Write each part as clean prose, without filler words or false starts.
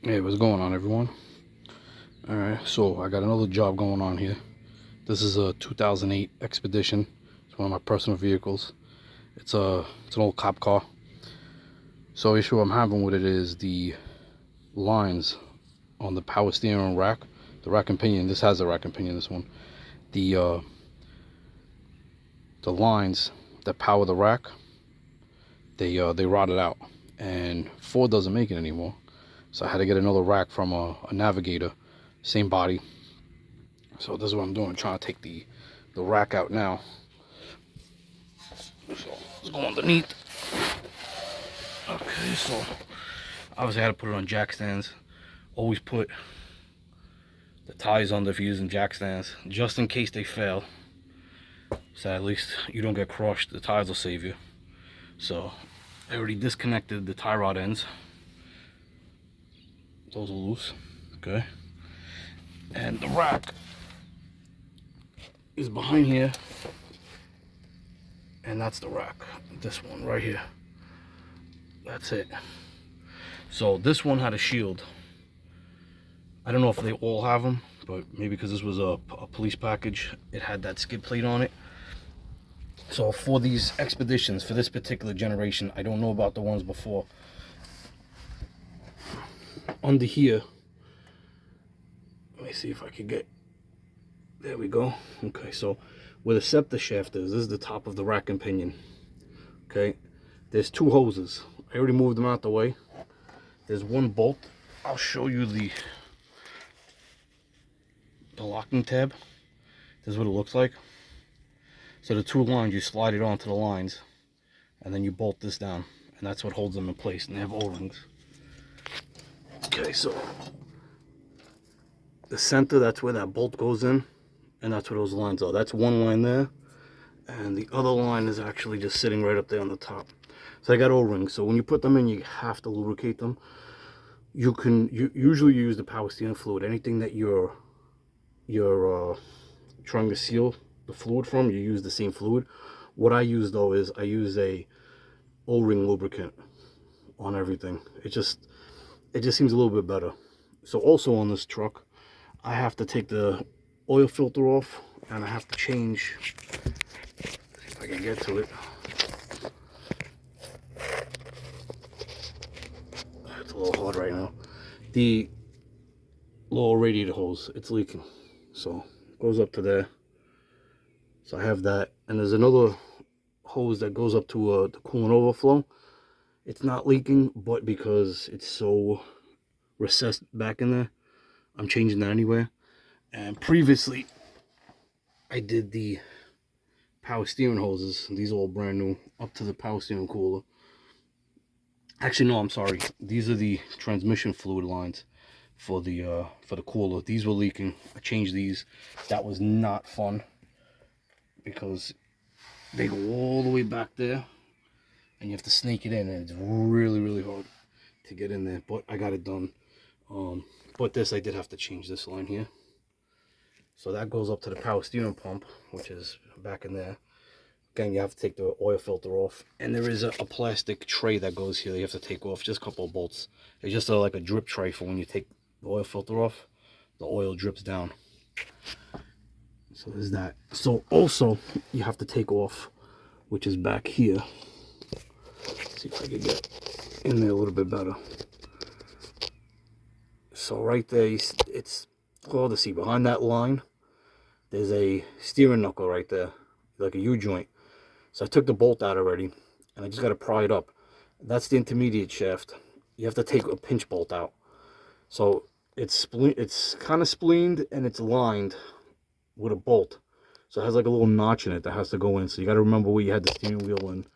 Hey, what's going on, everyone? Alright, so I got another job going on here. This is a 2008 Expedition. It's one of my personal vehicles. It's an old cop car. So issue I'm having with it is the lines on the power steering rack, the rack and pinion. This has a rack and pinion, this one. The lines that power the rack, they rotted out, and Ford doesn't make it anymore. So I had to get another rack from a Navigator, same body. So this is what I'm doing, trying to take the rack out now. So let's go underneath. Okay, so obviously I had to put it on jack stands. Always put the ties under if you're using jack stands, just in case they fail. So at least you don't get crushed. The ties will save you. So I already disconnected the tie rod ends. Those are loose. Okay. And the rack is behind here. And that's the rack. This one right here. That's it. So this one had a shield. I don't know if they all have them, but maybe because this was a police package, it had that skid plate on it. So for these expeditions, for this particular generation, I don't know about the ones before. Under here, let me see if I could get, there we go. Okay, so where the scepter shaft is, this is the top of the rack and pinion. Okay, there's two hoses. I already moved them out the way. There's one bolt. I'll show you the locking tab. This is what it looks like. So the two lines, you slide it onto the lines, and then you bolt this down, and that's what holds them in place. And they have O-rings. Okay, so the center, that's where that bolt goes in, and that's where those lines are. That's one line there, and the other line is actually just sitting right up there on the top. So I got O-rings, so when you put them in, you have to lubricate them. You usually use the power steering fluid. Anything that you're trying to seal the fluid from, you use the same fluid. What I use though is I use a O-ring lubricant on everything. It just seems a little bit better. So also on this truck, I have to take the oil filter off, and I have to change, if I can get to it. It's a little hard right now. The little radiator hose, it's leaking. So it goes up to there. So I have that, and there's another hose that goes up to the coolant overflow. It's not leaking, but because it's so recessed back in there, I'm changing that anyway. And previously I did the power steering hoses. These are all brand new, up to the power steering cooler. Actually no, I'm sorry, these are the transmission fluid lines for the cooler. These were leaking. I changed these. That was not fun because they go all the way back there, and you have to snake it in, and it's really hard to get in there, but I got it done. But this, I did have to change this line here. So that goes up to the power steering pump, which is back in there. Again, you have to take the oil filter off, and there is a plastic tray that goes here. You have to take off, just a couple of bolts. It's just like a drip tray for when you take the oil filter off, the oil drips down. So there's that. So also you have to take off, which is back here. Let's see if I can get in there a little bit better. So right there, it's hard to see. Behind that line, there's a steering knuckle right there, like a U-joint. So I took the bolt out already, and I just got to pry it up. That's the intermediate shaft. You have to take a pinch bolt out. So it's kind of spleened, and it's lined with a bolt. So it has like a little notch in it that has to go in. So you got to remember where you had the steering wheel in,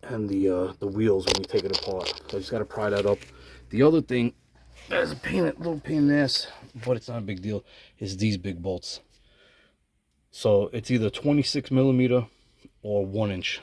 and the wheels when you take it apart. So I just got to pry that up. The other thing that's a little pain in the ass, but it's not a big deal, is these big bolts. So it's either 26mm or 1-inch,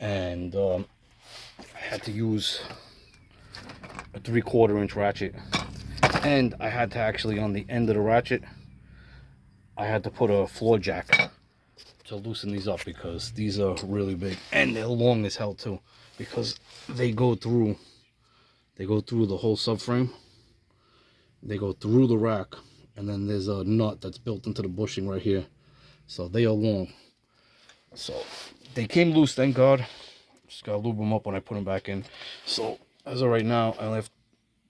and I had to use a 3/4 inch ratchet, and I had to actually, on the end of the ratchet, I had to put a floor jack to loosen these up, because these are really big, and they're long as hell too, because they go through They go through the whole subframe. They go through the rack, and then there's a nut that's built into the bushing right here. So they are long. So they came loose, thank God. Just gotta lube them up when I put them back in. So as of right now, I only have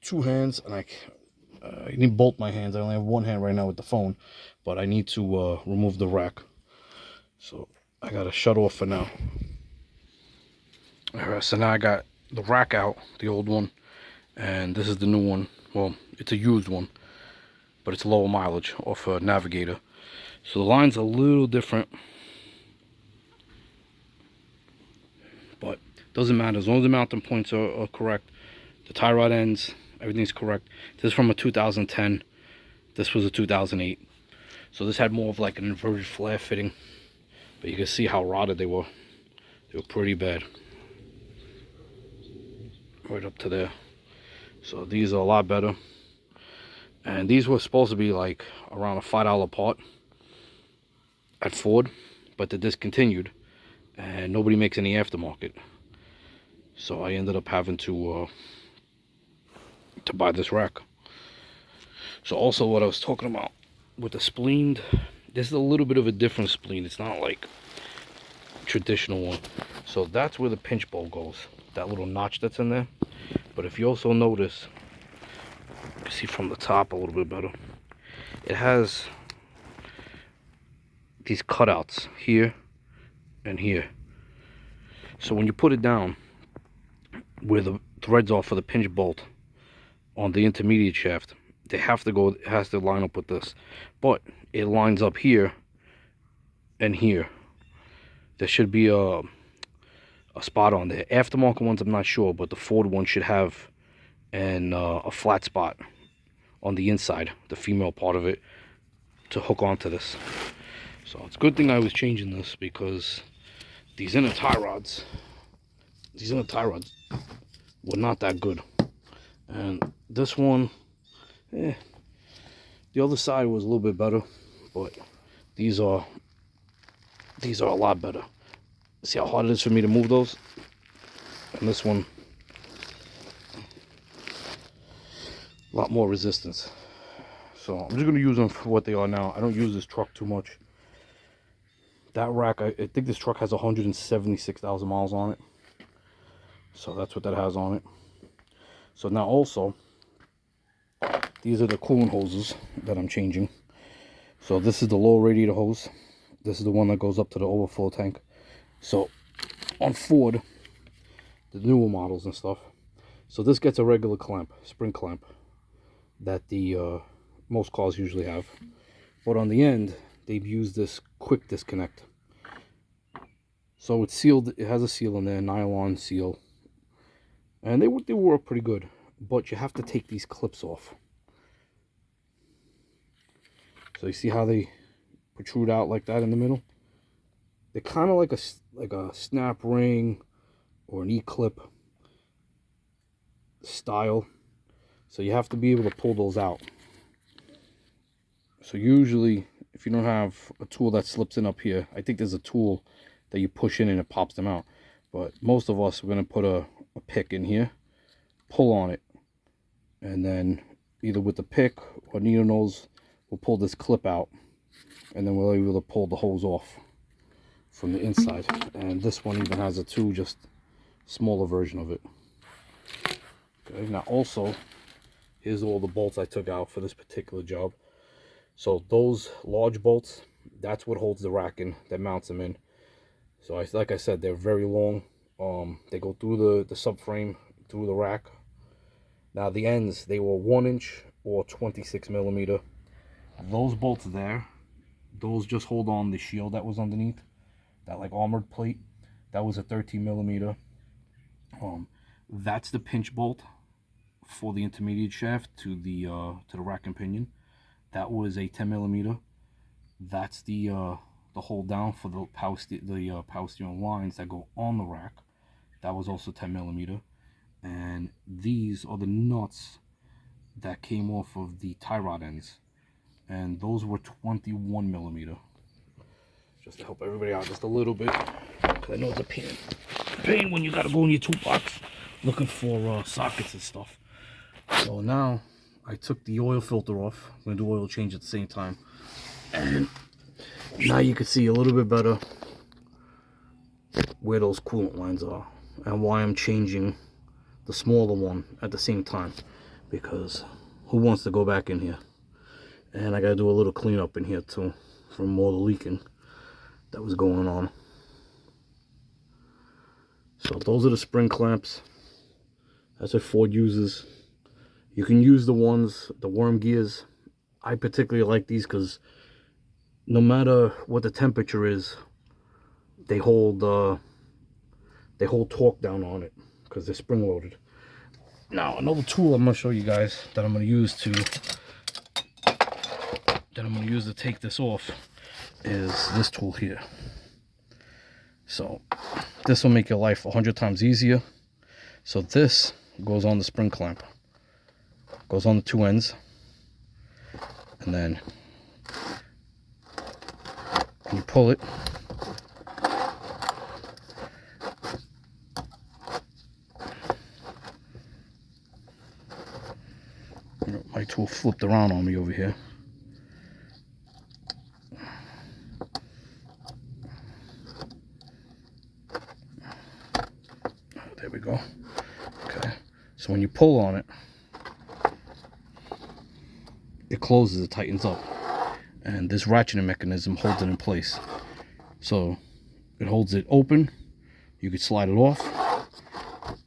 2 hands, and I need both my hands. I only have 1 hand right now with the phone, but I need to remove the rack. So I gotta shut off for now. All right, so now I got the rack out, the old one, and this is the new one. Well, it's a used one, but it's lower mileage off a Navigator. So the line's a little different, but doesn't matter as long as the mounting points are correct. The tie rod ends, everything's correct. This is from a 2010. This was a 2008. So this had more of like an inverted flare fitting, but you can see how rotted they were. They were pretty bad, right up to there. So these are a lot better, and these were supposed to be like around a $5 part at Ford, but they're discontinued and nobody makes any aftermarket. So I ended up having to buy this rack. So also what I was talking about with the spleen, this is a little bit of a different spleen. It's not like traditional one. So that's where the pinch bolt goes, that little notch that's in there. But if you also notice, you can see from the top a little bit better, it has these cutouts here and here. So when you put it down where the threads are for the pinch bolt on the intermediate shaft, they have to go, it has to line up with this, but it lines up here and here. There should be a spot on there. Aftermarket ones I'm not sure, but the Ford one should have a flat spot on the inside, the female part of it, to hook onto this. So it's a good thing I was changing this, because these inner tie rods were not that good. And this one, the other side was a little bit better, but these are a lot better. See how hard it is for me to move those? And this one, a lot more resistance. So I'm just going to use them for what they are now. I don't use this truck too much. That rack, I think this truck has 176,000 miles on it. So that's what that has on it. So now also, these are the coolant hoses that I'm changing. So this is the lower radiator hose. This is the one that goes up to the overflow tank. So on Ford, the newer models and stuff, so this gets a regular clamp, spring clamp, that the most cars usually have. But on the end, they've used this quick disconnect. So it's sealed, it has a seal in there, nylon seal. And they work pretty good, but you have to take these clips off. So you see how they protrude out like that in the middle? They're kind of like a snap ring or an E-clip style. So you have to be able to pull those out. So usually, if you don't have a tool that slips in up here, I think there's a tool that you push in and it pops them out. But most of us, we're going to put a pick in here, pull on it, and then either with the pick or needle nose, we'll pull this clip out, and then we'll be able to pull the hose off from the inside. And this one even has a just smaller version of it. Okay, now also, here's all the bolts I took out for this particular job. So those large bolts, that's what holds the rack in, that mounts them in. So like I said, they're very long. They go through the subframe, through the rack. Now the ends, they were 1" or 26 millimeter. Those bolts there, those just hold on the shield that was underneath, that like armored plate. That was a 13 millimeter. That's the pinch bolt for the intermediate shaft to the rack and pinion. That was a 10 millimeter. That's the hold down for the power steering lines that go on the rack. That was also 10 millimeter. And these are the nuts that came off of the tie rod ends, and those were 21 millimeter. Just to help everybody out just a little bit, because I know it's a pain when you gotta go in your toolbox looking for sockets and stuff. So now I took the oil filter off. I'm gonna do oil change at the same time, and now you can see a little bit better where those coolant lines are and why I'm changing the smaller one at the same time, because who wants to go back in here? And I gotta do a little cleanup in here too from all the leaking that was going on. So those are the spring clamps. That's what Ford uses. You can use the ones, the worm gears. I particularly like these because no matter what the temperature is, they hold torque down on it because they're spring loaded. Now another tool I'm gonna show you guys that I'm gonna use to take this off is this tool here. So this will make your life 100 times easier. So this goes on the spring clamp, goes on the two ends, and then when you pull it, my tool flipped around on me over here. There we go. Okay, so when you pull on it, it closes, it tightens up, and this ratcheting mechanism holds it in place. So it holds it open, you could slide it off,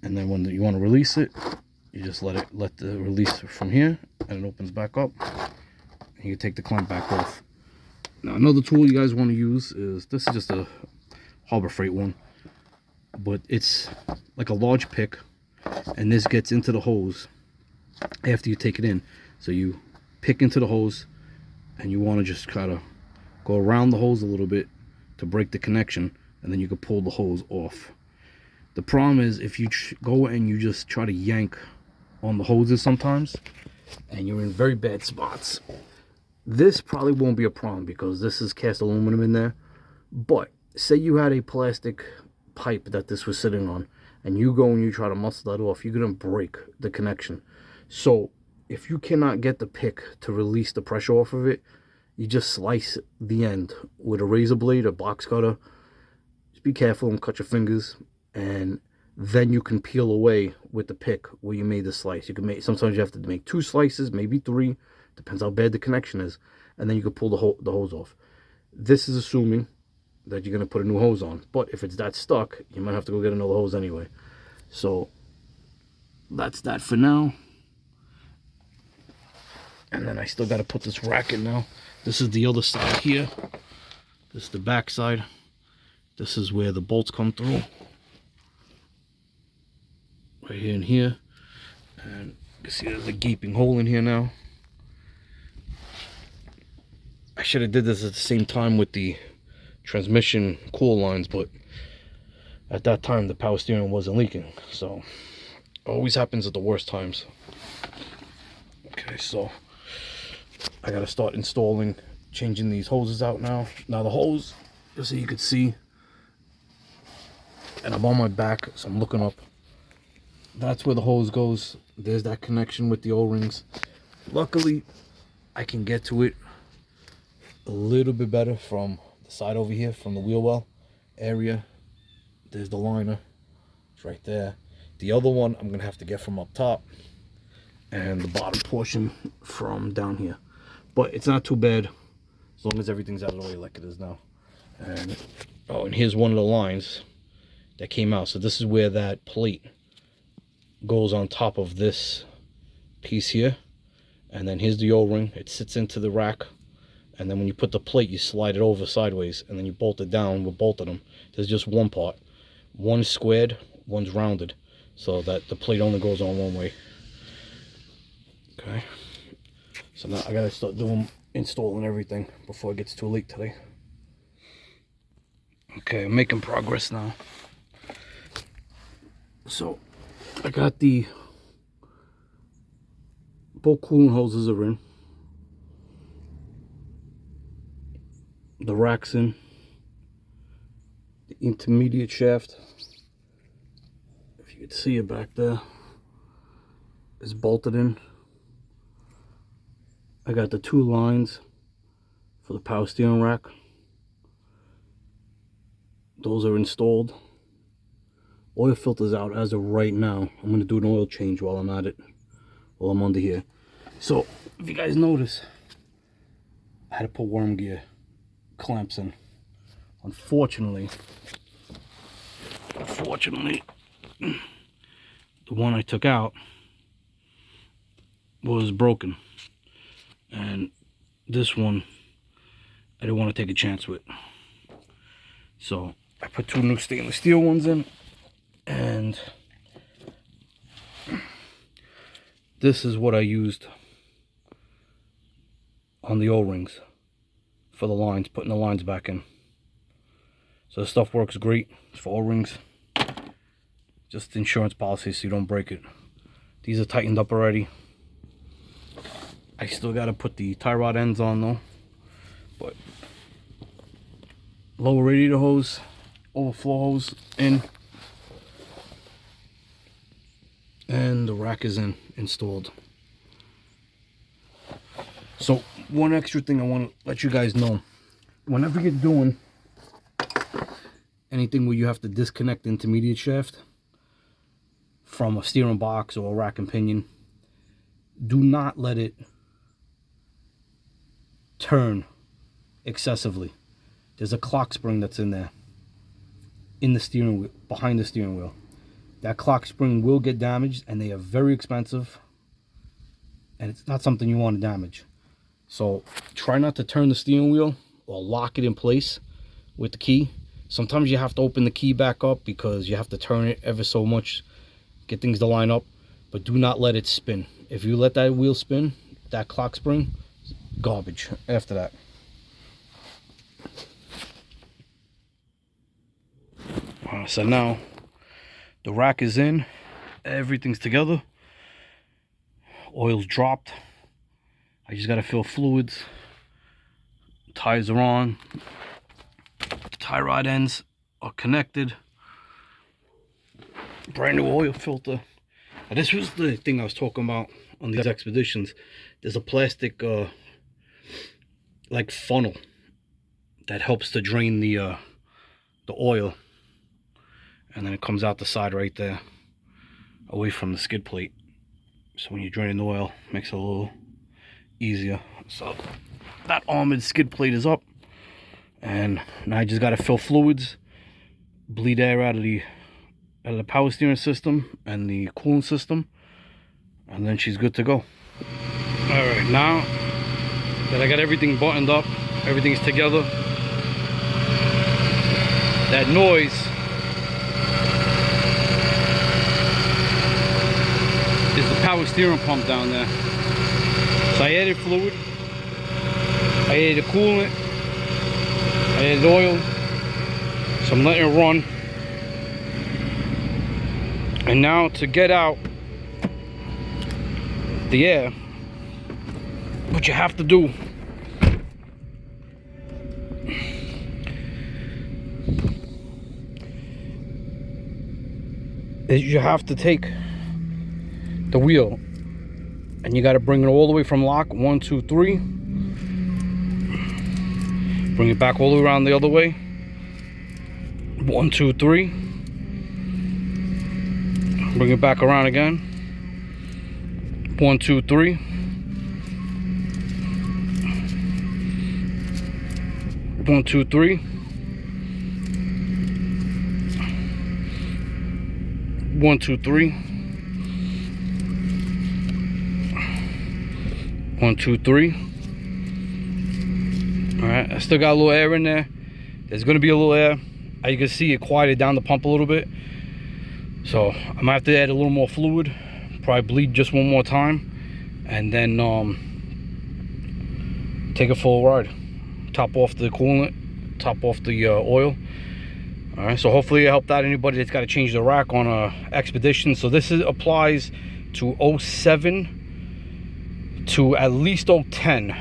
and then when you want to release it, you just let the release from here, and it opens back up, and you take the clamp back off. Now another tool you guys want to use is, this is just a Harbor Freight one, but it's like a large pick, and this gets into the hose after you take it in. So you pick into the hose, and you want to just kind of go around the hose a little bit to break the connection, and then you can pull the hose off. The problem is if you go and you just try to yank on the hoses sometimes, and you're in very bad spots, this probably won't be a problem because this is cast aluminum in there. But say you had a plastic pipe that this was sitting on, and you go and you try to muscle that off, you're gonna break the connection. So if you cannot get the pick to release the pressure off of it, you just slice the end with a razor blade or box cutter. Just be careful and cut your fingers, and then you can peel away with the pick where you made the slice. You can make, sometimes you have to make 2 slices, maybe 3, depends how bad the connection is, and then you can pull the hose off. This is assuming that you're going to put a new hose on, but if it's that stuck, you might have to go get another hose anyway. So that's that for now. And then I still got to put this rack in now. This is the other side here. This is the back side. This is where the bolts come through, right here and here. And you can see there's a gaping hole in here now. I should have did this at the same time with the transmission coil lines, but at that time the power steering wasn't leaking, so it always happens at the worst times. Okay, so I gotta start installing, changing these hoses out now. Now the hose, just so you could see, and I'm on my back, so I'm looking up. That's where the hose goes. There's that connection with the O-rings. Luckily, I can get to it a little bit better from the side over here, from the wheel well area. There's the liner. It's right there. The other one I'm gonna have to get from up top, and the bottom portion from down here. But it's not too bad as long as everything's out of the way like it is now. And oh, and here's one of the lines that came out. So this is where that plate goes on top of this piece here, and then here's the O-ring. It sits into the rack, and then when you put the plate, you slide it over sideways, and then you bolt it down with both of them. There's just one part. One's squared, one's rounded, so that the plate only goes on one way. Okay, so now I gotta start installing everything before it gets too late today. Okay, I'm making progress now. So I got both coolant hoses are in, the rack's in, the intermediate shaft, if you can see it back there. It's bolted in. I got the 2 lines for the power steering rack. Those are installed. Oil filter's out as of right now. I'm going to do an oil change while I'm at it, while I'm under here. So, if you guys notice, I had to put worm gear clamps in. Unfortunately, the one I took out was broken. And this one, I didn't want to take a chance with. So, I put 2 new stainless steel ones in. And this is what I used on the O-rings for the lines, putting the lines back in. So this stuff works great for O-rings. Just insurance policy so you don't break it. These are tightened up already. I still got to put the tie rod ends on though. But lower radiator hose, overflow hose in. And the rack is installed. So one extra thing I want to let you guys know, whenever you're doing anything where you have to disconnect the intermediate shaft from a steering box or a rack and pinion, do not let it turn excessively. There's a clock spring that's in there, in the steering wheel, behind the steering wheel. That clock spring will get damaged, and they are very expensive, and it's not something you want to damage. So try not to turn the steering wheel or lock it in place with the key. Sometimes you have to open the key back up because you have to turn it ever so much, get things to line up, but do not let it spin. If you let that wheel spin, that clock spring, garbage after that. So now the rack is in, everything's together, oil's dropped. I just gotta fill fluids, tires are on, the tie rod ends are connected, brand new oil filter. Now, this was the thing I was talking about on these expeditions. There's a plastic like funnel that helps to drain the oil, and then it comes out the side right there away from the skid plate. So when you're draining the oil, it makes it a little easier. So that armored skid plate is up, and now I just got to fill fluids, bleed air out of the power steering system and the coolant system, and then she's good to go. All right, now that I got everything buttoned up, everything's together, that noise is the power steering pump down there. So I added fluid, I added coolant, I added oil, so I'm letting it run. And now to get out the air, what you have to do is you have to take the wheel and you got to bring it all the way from lock, 1, 2, 3, bring it back all the way around the other way, 1, 2, 3, bring it back around again, 1, 2, 3, 1, 2, 3, 1, 2, 3, 1, 2, 3. All right, I still got a little air in there. There's going to be a little air. As you can see, it quieted down the pump a little bit. So I'm gonna have to add a little more fluid, probably bleed just one more time, and then take a full ride. Top off the coolant, top off the oil. All right, so hopefully it helped out anybody that's got to change the rack on a expedition. So this applies to 07 to at least 010,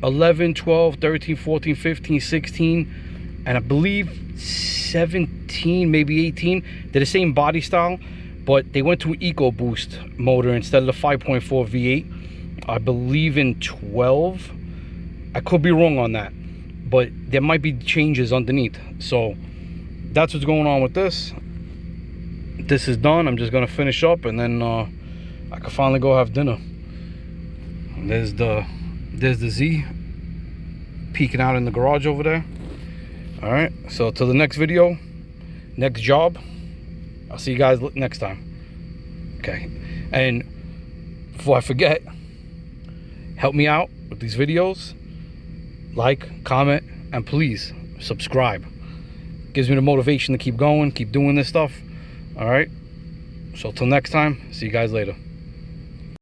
11, 12, 13, 14, 15, 16, and I believe 17, maybe 18. They're the same body style, but they went to an EcoBoost motor instead of the 5.4 V8. I believe in 12. I could be wrong on that, but there might be changes underneath. So that's what's going on with this. This is done. I'm just gonna finish up, and then I can finally go have dinner. And there's the Z peeking out in the garage over there. All right, so till the next video, next job, I'll see you guys next time. Okay, and before I forget, help me out with these videos. Like, comment, and please subscribe. Gives me the motivation to keep going, keep doing this stuff. All right, so till next time, see you guys later.